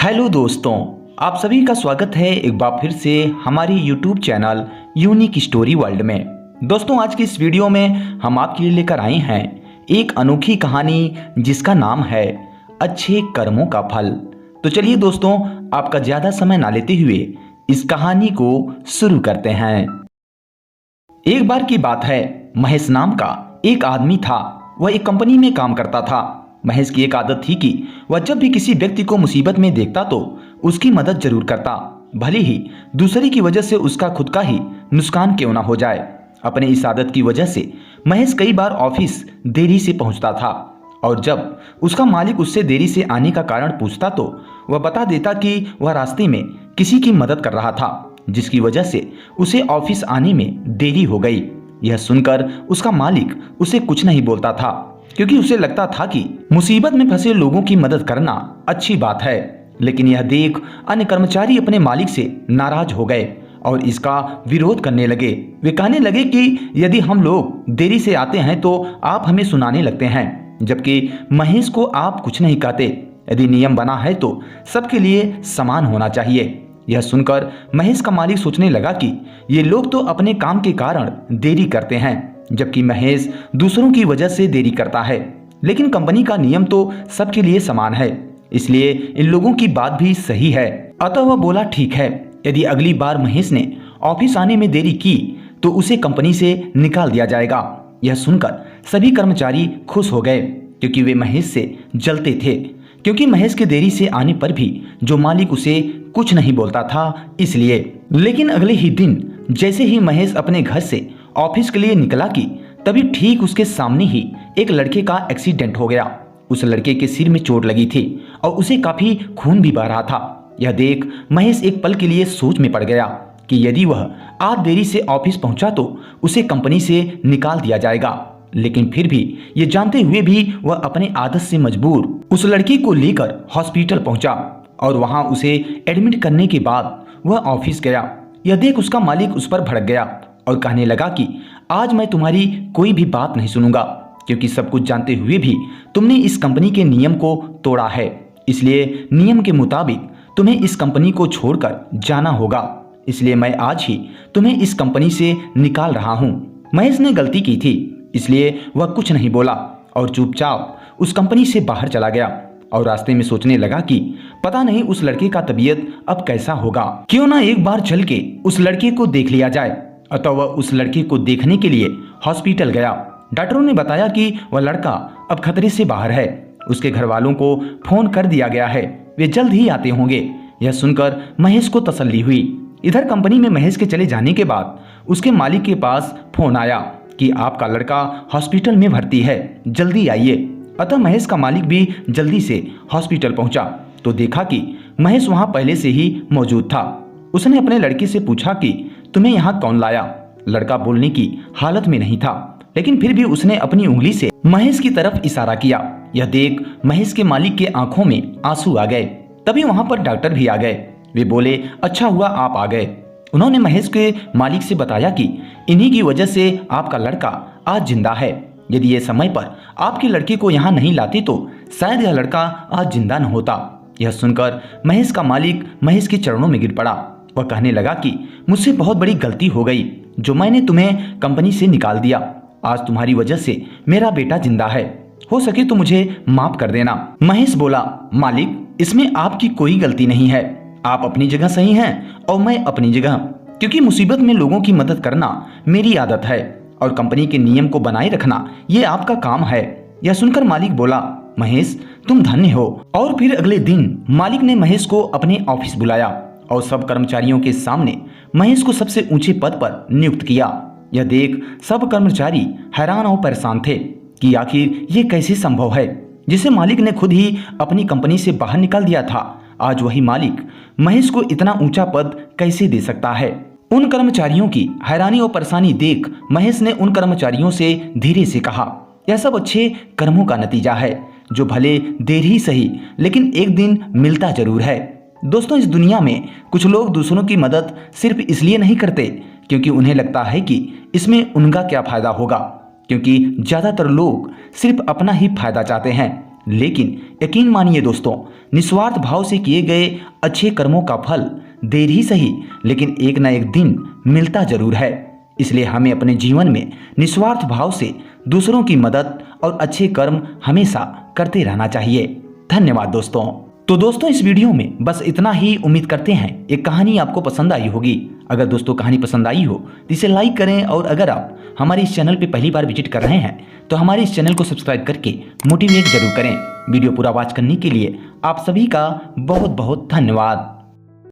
Hello दोस्तों, आप सभी का स्वागत है एक बार फिर से हमारी YouTube channel unique story world में। दोस्तों, आज की इस वीडियो में हम आपके लिए लेकर आए हैं एक अनोखी कहानी जिसका नाम है अच्छे कर्मों का फल। तो चलिए दोस्तों, आपका ज़्यादा समय ना लेते हुए इस कहानी को शुरू करते हैं। एक बार की बात है, महेश नाम का एक आदमी था। वह एक कंपनी में काम करता था। महेश की एक आदत थी कि वह जब भी किसी व्यक्ति को मुसीबत में देखता तो उसकी मदद जरूर करता, भले ही दूसरे की वजह से उसका खुद का ही नुकसान क्यों ना हो जाए। अपने इस आदत की वजह से महेश कई बार ऑफिस देरी से पहुंचता था, और जब उसका मालिक उससे देरी से आने का कारण पूछता तो वह बता देता कि वह रास्ते में किसी की मदद कर रहा था, जिसकी वजह से उसे ऑफिस आने में देरी हो गई। यह सुनकर उसका मालिक उसे कुछ नहीं बोलता था, क्योंकि उसे लगता था कि मुसीबत में फंसे लोगों की मदद करना अच्छी बात है। लेकिन यह देख अन्य कर्मचारी अपने मालिक से नाराज हो गए और इसका विरोध करने लगे। वे कहने लगे कि यदि हम लोग देरी से आते हैं तो आप हमें सुनाने लगते हैं, जबकि महेश को आप कुछ नहीं कहते। यदि नियम बना है तो सबके लिए समान होना चाहिए। यह सुनकर महेश का मालिक सोचने लगा कि ये लोग तो अपने काम के कारण देरी करते हैं, जबकि महेश दूसरों की वजह से देरी करता है। लेकिन कंपनी का नियम तो सबके लिए समान है, इसलिए इन लोगों की बात भी सही है। अतः वह बोला, ठीक है, यदि अगली बार महेश ने ऑफिस आने में देरी की तो उसे कंपनी से निकाल दिया जाएगा। यह सुनकर सभी कर्मचारी खुश हो गए, क्योंकि वे महेश से जलते थे, क्योंकि महेश के देरी से आने पर भी जो मालिक उसे कुछ नहीं बोलता था, इसलिए। लेकिन अगले ही दिन जैसे ही महेश अपने घर से ऑफिस के लिए निकला कि तभी ठीक उसके सामने ही एक लड़के का एक्सीडेंट हो गया। उस लड़के के सिर में चोट लगी थी और उसे काफी खून भी बह रहा था। यह देख महेश एक पल के लिए सोच में पड़ गया कि यदि वह आज देरी से ऑफिस पहुंचा तो उसे कंपनी से निकाल दिया जाएगा। लेकिन फिर भी ये जानते हुए भी वह अपने आदत से मजबूर उस लड़की को लेकर हॉस्पिटल पहुंचा और वहां उसे एडमिट करने के बाद वह ऑफिस गया। यह देख उसका मालिक उस पर भड़क गया और कहने लगा कि आज मैं तुम्हारी कोई भी बात नहीं सुनूंगा, क्योंकि सब कुछ जानते हुए भी तुमने इस कंपनी के नियम को तोड़ा है। इसलिए नियम के मुताबिक तुम्हें इस कंपनी को छोड़कर जाना होगा। इसलिए मैं आज ही तुम्हें इस कंपनी से निकाल रहा हूं। महेश ने गलती की थी, इसलिए वह कुछ नहीं बोला और चुपचाप उस कंपनी से बाहर चला गया और रास्ते में सोचने लगा कि पता नहीं उस लड़के का तबीयत अब कैसा होगा, क्यों ना एक बार चल के उस लड़के को देख लिया जाए। अतः वह उस लड़के को देखने के लिए हॉस्पिटल गया। डॉक्टरों ने बताया कि वह लड़का अब खतरे से बाहर है। उसके घर वालों को फोन कर दिया गया है, वे जल्द ही आते होंगे। यह सुनकर महेश को तसल्ली हुई। इधर कंपनी में महेश के चले जाने के बाद उसके मालिक के पास फोन आया कि आपका लड़का हॉस्पिटल में भर्ती है, जल्दी आइए। अतः महेश का मालिक भी जल्दी से हॉस्पिटल पहुंचा तो देखा कि महेश वहां पहले से ही मौजूद था। उसने अपने लड़के से पूछा कि तुम्हें यहाँ कौन लाया। लड़का बोलने की हालत में नहीं था, लेकिन फिर भी उसने अपनी उंगली से महेश की तरफ इशारा किया। यह देख महेश के मालिक के आंखों में आंसू आ गए। तभी वहां पर डॉक्टर भी आ गए। वे बोले, अच्छा हुआ आप आ गए। उन्होंने महेश के मालिक से बताया कि इन्हीं की वजह से आपका लड़का आज जिंदा है। यदि ये समय पर आपके लड़के को यहाँ नहीं लाते तो शायद यह लड़का आज जिंदा न होता। यह सुनकर महेश का मालिक महेश के चरणों में गिर पड़ा। वह कहने लगा कि मुझसे बहुत बड़ी गलती हो गई जो मैंने तुम्हें कंपनी से निकाल दिया। आज तुम्हारी वजह से मेरा बेटा जिंदा है, हो सके तो मुझे माफ कर देना। महेश बोला, मालिक, इसमें आपकी कोई गलती नहीं है। आप अपनी जगह सही हैं और मैं अपनी जगह, क्योंकि मुसीबत में लोगों की मदद करना मेरी आदत है और कंपनी के नियम को बनाए रखना ये आपका काम है। यह सुनकर मालिक बोला, महेश, तुम धन्य हो। और फिर अगले दिन मालिक ने महेश को अपने ऑफिस बुलाया और सब कर्मचारियों के सामने महेश को सबसे ऊंचे पद पर नियुक्त किया। यह देख सब कर्मचारी हैरान और परेशान थे कि आखिर ये कैसे संभव है, जिसे मालिक ने खुद ही अपनी कंपनी से बाहर निकाल दिया था। आज वही मालिक महेश को इतना ऊंचा पद कैसे दे सकता है। उन कर्मचारियों की हैरानी और परेशानी देख महेश ने उन कर्मचारियों से धीरे से कहा, यह सब अच्छे कर्मों का नतीजा है, जो भले देर ही सही लेकिन एक दिन मिलता जरूर है। दोस्तों, इस दुनिया में कुछ लोग दूसरों की मदद सिर्फ इसलिए नहीं करते क्योंकि उन्हें लगता है कि इसमें उनका क्या फायदा होगा, क्योंकि ज्यादातर लोग सिर्फ अपना ही फायदा चाहते हैं। लेकिन यकीन मानिए दोस्तों, निस्वार्थ भाव से किए गए अच्छे कर्मों का फल देर ही सही लेकिन एक न एक दिन मिलता जरूर है। इसलिए हमें अपने जीवन में निस्वार्थ भाव से दूसरों की मदद और अच्छे कर्म हमेशा करते रहना चाहिए। धन्यवाद दोस्तों। तो दोस्तों, इस वीडियो में बस इतना ही। उम्मीद करते हैं ये कहानी आपको पसंद आई होगी। अगर दोस्तों कहानी पसंद आई हो तो इसे लाइक करें, और अगर आप हमारे इस चैनल पे पहली बार विजिट कर रहे हैं तो हमारे इस चैनल को सब्सक्राइब करके मोटिवेट जरूर करें। वीडियो पूरा वॉच करने के लिए आप सभी का बहुत बहुत धन्यवाद।